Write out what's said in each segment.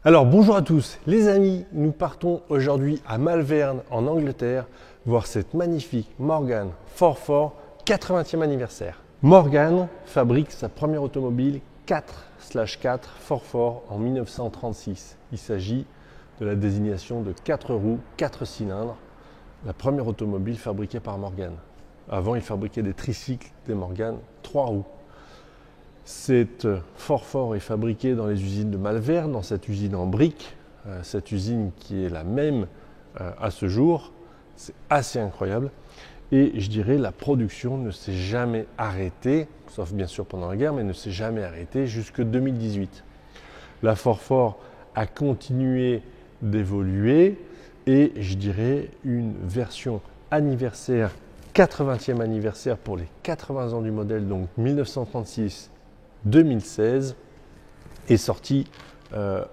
Alors bonjour à tous les amis, nous partons aujourd'hui à Malvern en Angleterre voir cette magnifique Morgan 4 80e anniversaire. Morgan fabrique sa première automobile 4/4 4 en 1936. Il s'agit de la désignation de 4 roues, 4 cylindres, la première automobile fabriquée par Morgan. Avant, il fabriquait des tricycles, des Morgan 3 roues. Cette 4 est fabriquée dans les usines de Malvern, dans cette usine en briques, cette usine qui est la même à ce jour. C'est assez incroyable. Et je dirais la production ne s'est jamais arrêtée, sauf bien sûr pendant la guerre, mais ne s'est jamais arrêtée jusque 2018. La 4 a continué d'évoluer et je dirais une version anniversaire, 80e anniversaire pour les 80 ans du modèle, donc 1936-2016, est sortie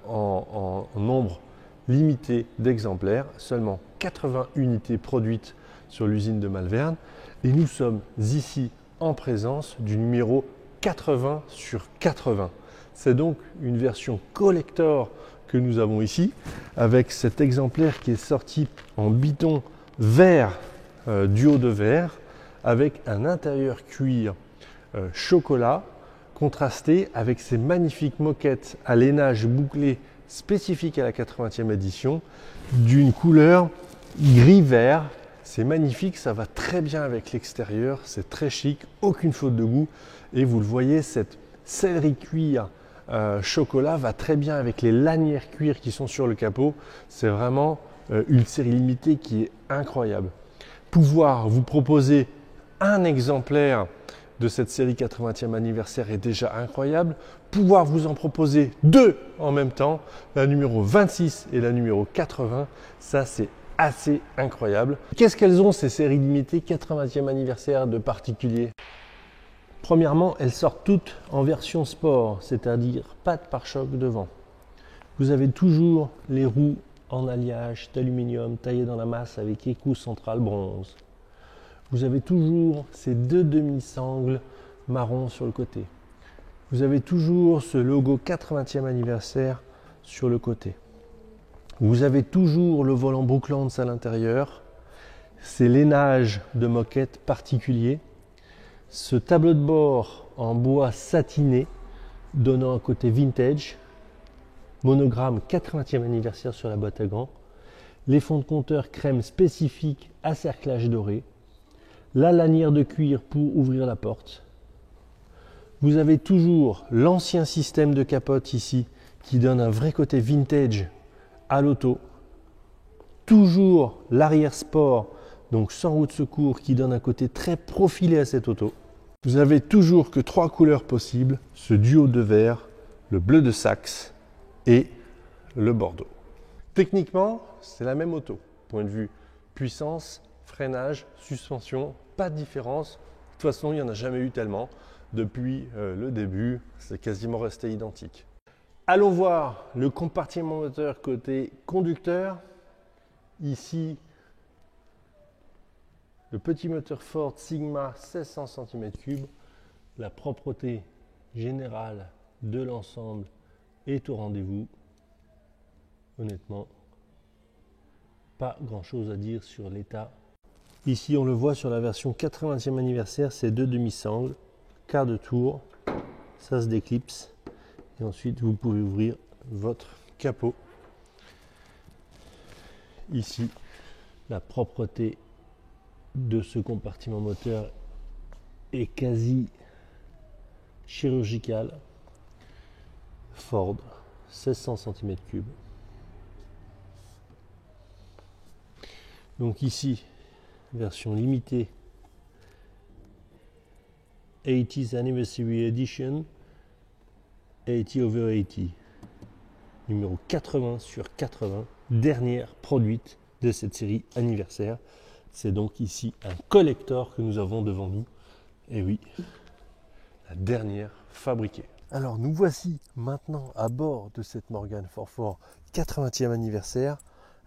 en nombre limité d'exemplaires, seulement 80 unités produites sur l'usine de Malvern, et nous sommes ici en présence du numéro 80/80. C'est donc une version collector que nous avons ici, avec cet exemplaire qui est sorti en biton vert, duo de verre, avec un intérieur cuir chocolat, contrasté avec ces magnifiques moquettes à lainage bouclé spécifiques à la 80e édition, d'une couleur gris-vert. C'est magnifique, ça va très bien avec l'extérieur, c'est très chic, aucune faute de goût. Et vous le voyez, cette sellerie cuir chocolat va très bien avec les lanières cuir qui sont sur le capot. C'est vraiment une série limitée qui est incroyable. Pouvoir vous proposer un exemplaire de cette série 80e anniversaire est déjà incroyable. Pouvoir vous en proposer deux en même temps, la numéro 26 et la numéro 80, ça c'est assez incroyable. Qu'est-ce qu'elles ont ces séries limitées 80e anniversaire de particulier? Premièrement, elles sortent toutes en version sport, c'est-à-dire pas de pare-choc devant. Vous avez toujours les roues en alliage d'aluminium taillées dans la masse avec écrou central bronze. Vous avez toujours ces deux demi-sangles marron sur le côté. Vous avez toujours ce logo 80e anniversaire sur le côté. Vous avez toujours le volant Brooklands à l'intérieur, ces lainages de moquette particuliers, ce tableau de bord en bois satiné donnant un côté vintage, monogramme 80e anniversaire sur la boîte à gants, les fonds de compteur crème spécifiques à cerclage doré, la lanière de cuir pour ouvrir la porte. Vous avez toujours l'ancien système de capote ici qui donne un vrai côté vintage à l'auto. Toujours l'arrière sport, donc sans roue de secours, qui donne un côté très profilé à cette auto. Vous avez toujours que 3 couleurs possibles, ce duo de vert, le bleu de Saxe et le bordeaux. Techniquement, c'est la même auto. Point de vue puissance, freinage, suspension, pas de différence. De toute façon, il n'y en a jamais eu tellement. Depuis le début, c'est quasiment resté identique. Allons voir le compartiment moteur côté conducteur. Ici, le petit moteur Ford Sigma 1600 cm3. La propreté générale de l'ensemble est au rendez-vous. Honnêtement, pas grand-chose à dire sur l'état. Ici, on le voit sur la version 80e anniversaire, c'est deux demi-sangles, quart de tour, ça se déclipse. Et ensuite, vous pouvez ouvrir votre capot. Ici, la propreté de ce compartiment moteur est quasi chirurgicale. Ford, 1600 cm3. Donc ici, version limitée 80th Anniversary Edition 80/80, numéro 80/80, dernière produite de cette série anniversaire. C'est donc ici un collector que nous avons devant nous. Et oui, la dernière fabriquée. Alors nous voici maintenant à bord de cette Morgan 4 80e anniversaire.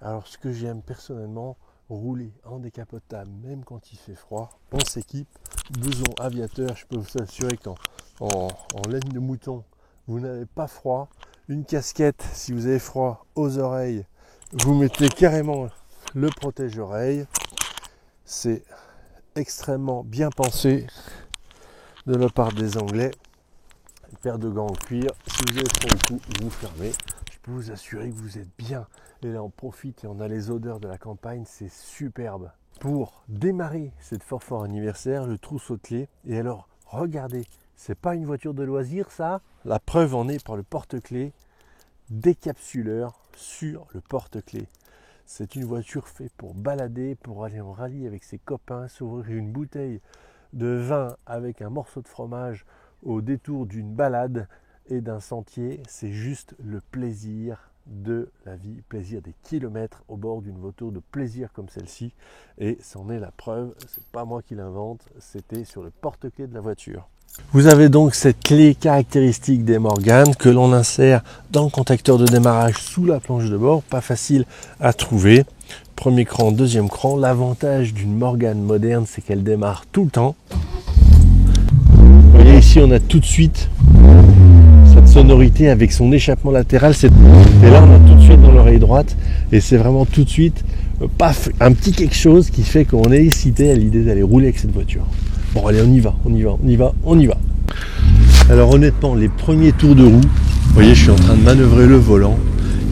Alors ce que j'aime personnellement, rouler en décapotable même quand il fait froid, on s'équipe, blouson aviateur, je peux vous assurer qu'en laine de mouton, vous n'avez pas froid, une casquette si vous avez froid aux oreilles. Vous mettez carrément le protège-oreille. C'est extrêmement bien pensé de la part des Anglais. Une paire de gants en cuir. Si vous avez froid au cou, vous fermez. Je peux vous assurer que vous êtes bien. Et là, on profite et on a les odeurs de la campagne. C'est superbe. Pour démarrer cette Forfort anniversaire, le trousseau de clés. Et alors, regardez, c'est pas une voiture de loisir, ça. La preuve en est par le porte-clés décapsuleur sur le porte-clés. C'est une voiture faite pour balader, pour aller en rallye avec ses copains, s'ouvrir une bouteille de vin avec un morceau de fromage au détour d'une balade et d'un sentier. C'est juste le plaisir de la vie, plaisir des kilomètres au bord d'une voiture de plaisir comme celle-ci. Et c'en est la preuve, c'est pas moi qui l'invente, c'était sur le porte-clés de la voiture. Vous avez donc cette clé caractéristique des Morgan que l'on insère dans le contacteur de démarrage sous la planche de bord, pas facile à trouver. Premier cran, deuxième cran. L'avantage d'une Morgan moderne, c'est qu'elle démarre tout le temps. Vous voyez ici, on a tout de suite cette sonorité avec son échappement latéral. Et là, on a tout de suite dans l'oreille droite. Et c'est vraiment tout de suite, paf, un petit quelque chose qui fait qu'on est excité à l'idée d'aller rouler avec cette voiture. Bon allez, on y va, on y va, on y va, on y va. Alors honnêtement, les premiers tours de roue, vous voyez, je suis en train de manœuvrer le volant.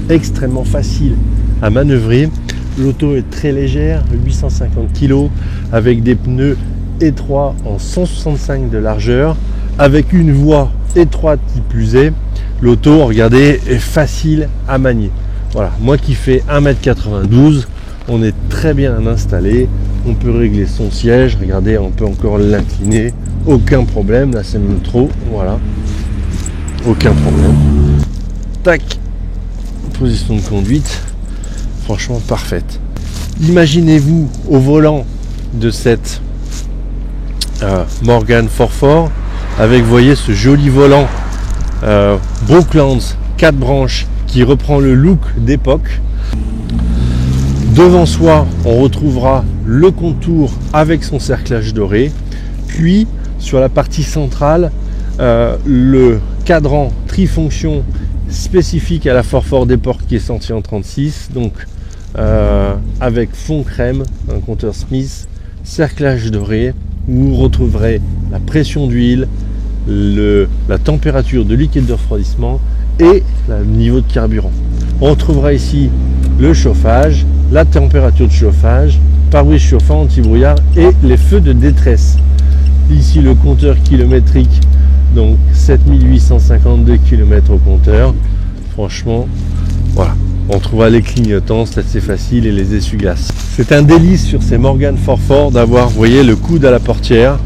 Extrêmement facile à manœuvrer. L'auto est très légère, 850 kg, avec des pneus étroits en 165 de largeur, avec une voie étroite qui plus est. L'auto, regardez, est facile à manier. Voilà, moi qui fais 1,92 m, on est très bien installé. On peut régler son siège, regardez, on peut encore l'incliner, aucun problème, là c'est même trop, voilà, aucun problème. Tac, position de conduite, franchement parfaite. Imaginez-vous au volant de cette Morgan Forfort, avec, vous voyez, ce joli volant Brooklands 4 branches qui reprend le look d'époque. Devant soi, on retrouvera le contour avec son cerclage doré. Puis, sur la partie centrale, le cadran trifonction spécifique à la Forfort des Portes qui est sorti en 36. Donc, avec fond crème, un compteur Smith, cerclage doré, où vous retrouverez la pression d'huile, la température de liquide de refroidissement et le niveau de carburant. On retrouvera ici le chauffage, la température de chauffage, pare-brise chauffant, anti-brouillard et les feux de détresse. Ici le compteur kilométrique, donc 7852 km au compteur. Franchement, voilà. On trouvera les clignotants, c'est assez facile, et les essuie-glaces. C'est un délice sur ces Morgan Forfort d'avoir, vous voyez, le coude à la portière,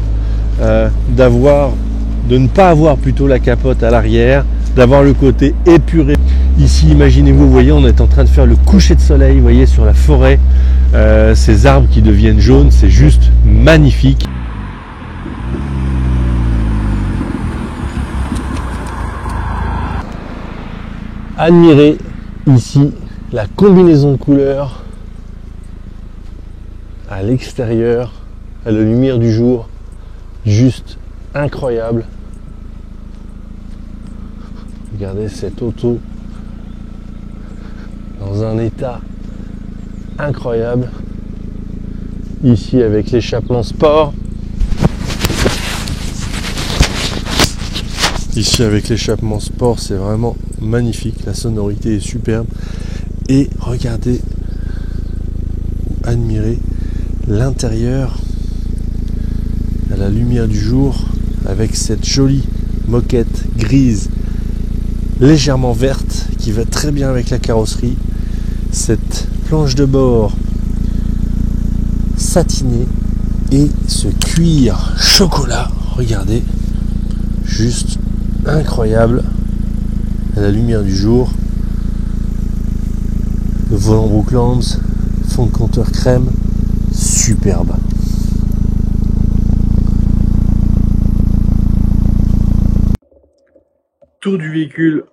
de ne pas avoir plutôt la capote à l'arrière, d'avoir le côté épuré. Ici, imaginez-vous, vous voyez, on est en train de faire le coucher de soleil, vous voyez, sur la forêt, ces arbres qui deviennent jaunes, c'est juste magnifique. Admirez ici la combinaison de couleurs à l'extérieur, à la lumière du jour, juste incroyable. Regardez cette auto dans un état incroyable. Ici avec l'échappement sport. Ici avec l'échappement sport, c'est vraiment magnifique. La sonorité est superbe. Et regardez, admirez l'intérieur à la lumière du jour avec cette jolie moquette grise légèrement verte qui va très bien avec la carrosserie, cette planche de bord satinée et ce cuir chocolat, regardez, juste incroyable à la lumière du jour. Le volant Brooklands, fond de compteur crème, superbe. Tour du véhicule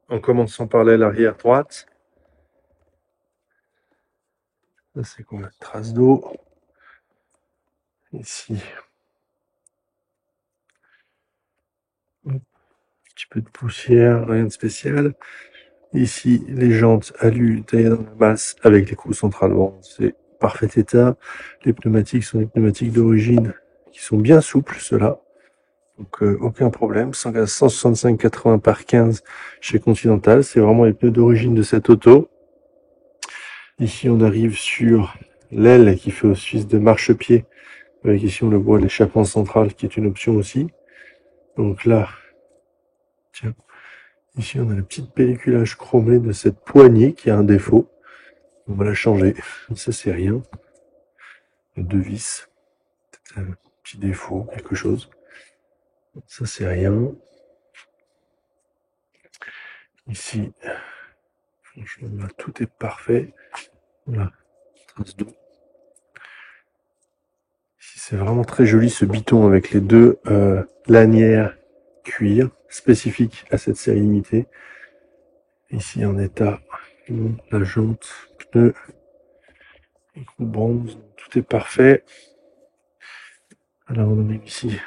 en commençant par l'aile arrière droite. Là, c'est qu'on a une trace d'eau. Ici. petit peu de poussière, rien de spécial. Ici, les jantes alu taillées dans la masse avec les coups central vent, c'est parfait état. Les pneumatiques sont des pneumatiques d'origine qui sont bien souples, ceux-là. Donc aucun problème. 165/80 par 15 chez Continental, c'est vraiment les pneus d'origine de cette auto. Ici, on arrive sur l'aile qui fait office de marchepied. Avec ici, on le voit, l'échappement central qui est une option aussi. Donc là, tiens, ici, on a le petit pelliculage chromé de cette poignée qui a un défaut. On va la changer. Ça, c'est rien. Deux vis. Peut-être un petit défaut, quelque chose. Ça, c'est rien. Ici, franchement, là, tout est parfait. Voilà, trace d'eau. Ici, c'est vraiment très joli ce biton avec les deux lanières cuir spécifiques à cette série limitée. Ici, en état, la jante, pneu, écrou bronze, tout est parfait. Alors, on arrive ici.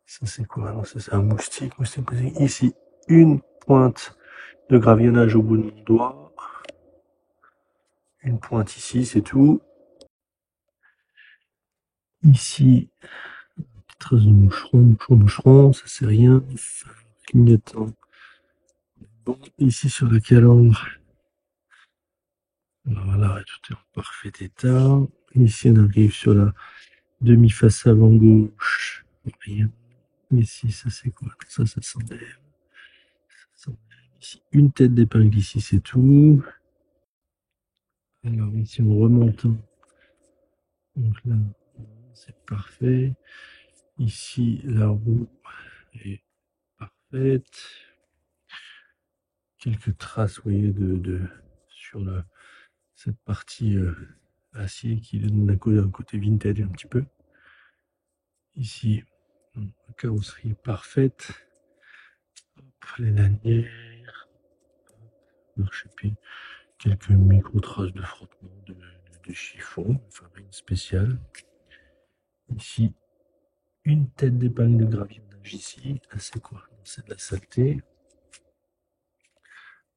Ça, c'est quoi? Non, ça, c'est un moustique. Ici, une pointe de gravillonnage au bout de mon doigt. Une pointe ici, c'est tout. Ici, petite trace de moucheron, ça c'est rien. Clignotant. Bon, ici sur la calandre. Voilà, tout est en parfait état. Ici, on arrive sur la demi-face avant gauche. Rien. Ici, ça c'est quoi? Ça s'enlève. Ici, une tête d'épingle ici, c'est tout. Alors ici, en remontant. Donc là, c'est parfait. Ici, la roue est parfaite. Quelques traces, vous voyez, sur cette partie acier qui donne un côté vintage un petit peu. Ici, la carrosserie est parfaite. Hop, les lanières. Marchepied. Quelques micro-traces de frottement de chiffon, enfin rien de spécial. Ici, une tête d'épingle de gravillonnage ici. Ah, c'est quoi? C'est de la saleté.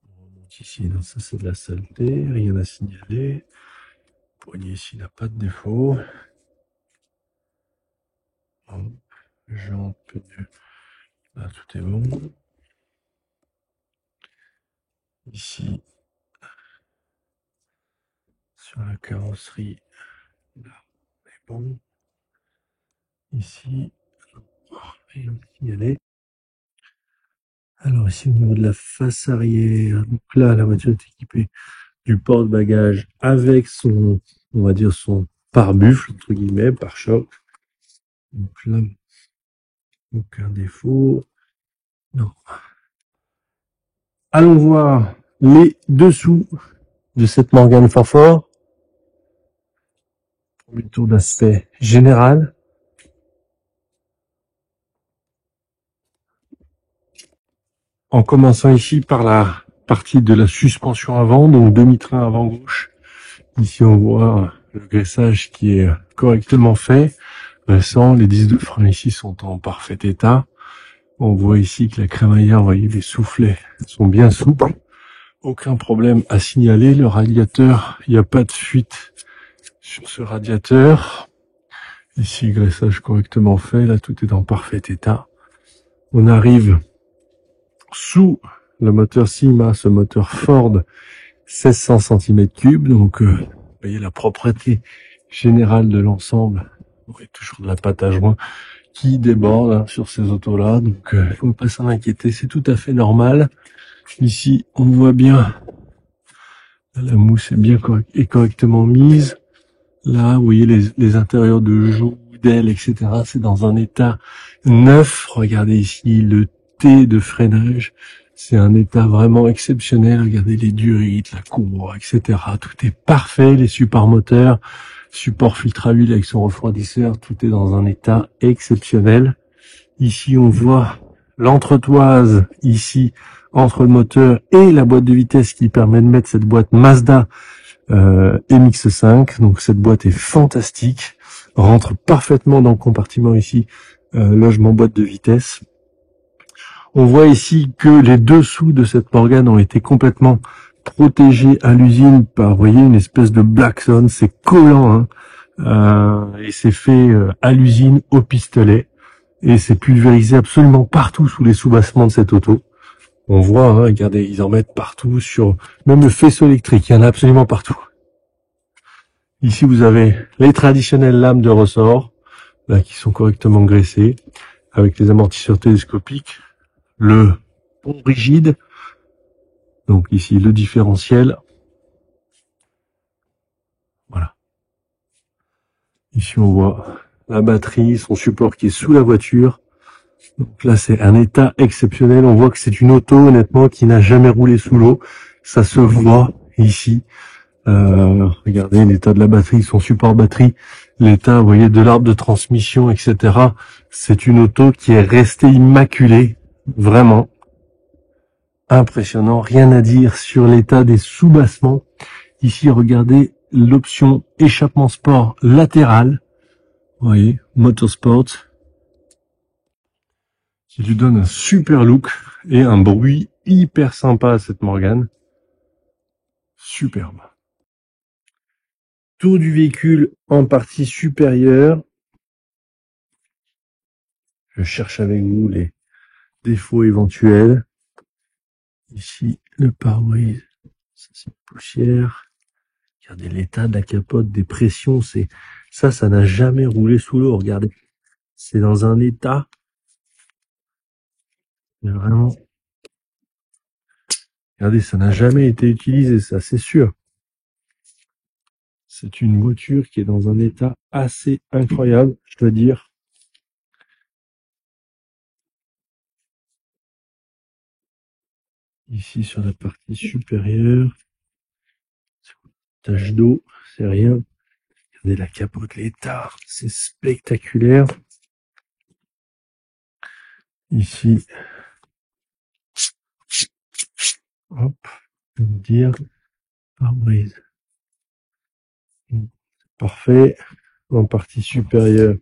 On remonte ici, non, ça c'est de la saleté, rien à signaler. Le poignet ici n'a pas de défaut. Hop, jante, pneu. Là, tout est bon. Ici, sur la carrosserie, là, on est bon. Ici, rien à signaler. Alors ici, au niveau de la face arrière, donc là, la voiture est équipée du porte-bagages avec son, on va dire, son pare-buffle, entre guillemets, pare-choc. Donc là, aucun défaut. Non. Allons voir les dessous de cette Morgan Farfort. Premier tour d'aspect général. En commençant ici par la partie de la suspension avant, donc demi-train avant gauche. Ici, on voit le graissage qui est correctement fait. Récent, les disques de frein ici sont en parfait état. On voit ici que la crémaillère, vous voyez, les soufflets sont bien souples. Aucun problème à signaler. Le radiateur, il n'y a pas de fuite sur ce radiateur. Ici, graissage correctement fait. Là, tout est en parfait état. On arrive sous le moteur Sigma, ce moteur Ford 1600 cm3. Donc, vous voyez la propreté générale de l'ensemble. Vous voyez toujours de la pâte à joint qui déborde hein, sur ces autos-là. Donc, il faut pas s'en inquiéter. C'est tout à fait normal. Ici, on voit bien la mousse est bien correctement mise. Là, vous voyez les intérieurs de joues, d'ailes, etc. C'est dans un état neuf. Regardez ici le T de freinage. C'est un état vraiment exceptionnel. Regardez les durites, la courroie, etc. Tout est parfait. Les supports moteurs, support filtre à huile avec son refroidisseur, tout est dans un état exceptionnel. Ici, on voit l'entretoise ici entre le moteur et la boîte de vitesse qui permet de mettre cette boîte Mazda MX-5. Donc cette boîte est fantastique, rentre parfaitement dans le compartiment ici, logement boîte de vitesse. On voit ici que les dessous de cette Morgane ont été complètement protégés à l'usine par, vous voyez, une espèce de black zone. C'est collant, hein, et c'est fait à l'usine au pistolet. Et c'est pulvérisé absolument partout sous les soubassements de cette auto. On voit, hein, regardez, ils en mettent partout sur, même le faisceau électrique, il y en a absolument partout. Ici, vous avez les traditionnelles lames de ressort, là, qui sont correctement graissées, avec les amortisseurs télescopiques, le pont rigide, donc ici le différentiel. Voilà. Ici, on voit la batterie, son support qui est sous la voiture. Donc là, c'est un état exceptionnel. On voit que c'est une auto, honnêtement, qui n'a jamais roulé sous l'eau. Ça se voit ici. Regardez l'état de la batterie, son support batterie, l'état, vous voyez, de l'arbre de transmission, etc. C'est une auto qui est restée immaculée. Vraiment. Impressionnant. Rien à dire sur l'état des soubassements. Ici, regardez l'option échappement sport latéral. Vous voyez, Motorsport, qui lui donne un super look et un bruit hyper sympa à cette Morgane. Superbe. Tour du véhicule en partie supérieure. Je cherche avec vous les défauts éventuels. Ici, le pare-brise. Ça, c'est une poussière. Regardez l'état de la capote, des pressions. Ça n'a jamais roulé sous l'eau. Regardez. C'est dans un état. Mais vraiment. Regardez, ça n'a jamais été utilisé, ça, c'est sûr. C'est une voiture qui est dans un état assez incroyable, je dois dire. Ici, sur la partie supérieure, tache d'eau, c'est rien. Regardez la capote, l'état, c'est spectaculaire. Ici, hop, je vais vous dire, pare-brise. Parfait. En partie supérieure.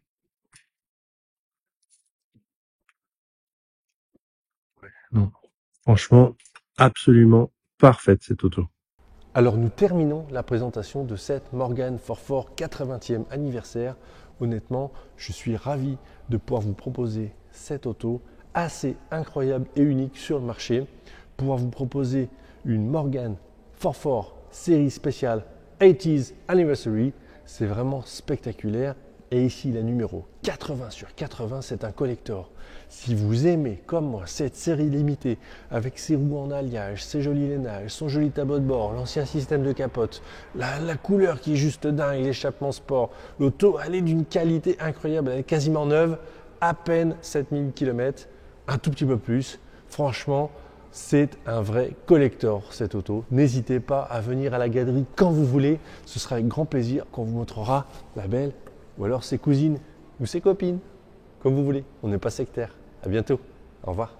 Non, franchement, absolument parfaite cette auto. Alors nous terminons la présentation de cette Morgane Forfort 80e anniversaire. Honnêtement, je suis ravi de pouvoir vous proposer cette auto assez incroyable et unique sur le marché. Pouvoir vous proposer une Morgane Forfort série spéciale 80s Anniversary, c'est vraiment spectaculaire. Et ici, la numéro 80 sur 80, c'est un collector. Si vous aimez, comme moi, cette série limitée, avec ses roues en alliage, ses jolis lainages, son joli tableau de bord, l'ancien système de capote, la couleur qui est juste dingue, l'échappement sport, l'auto, elle est d'une qualité incroyable, elle est quasiment neuve, à peine 7000 km, un tout petit peu plus. Franchement, c'est un vrai collector cette auto. N'hésitez pas à venir à la galerie quand vous voulez. Ce sera avec grand plaisir qu'on vous montrera la belle ou alors ses cousines ou ses copines, comme vous voulez. On n'est pas sectaire. À bientôt. Au revoir.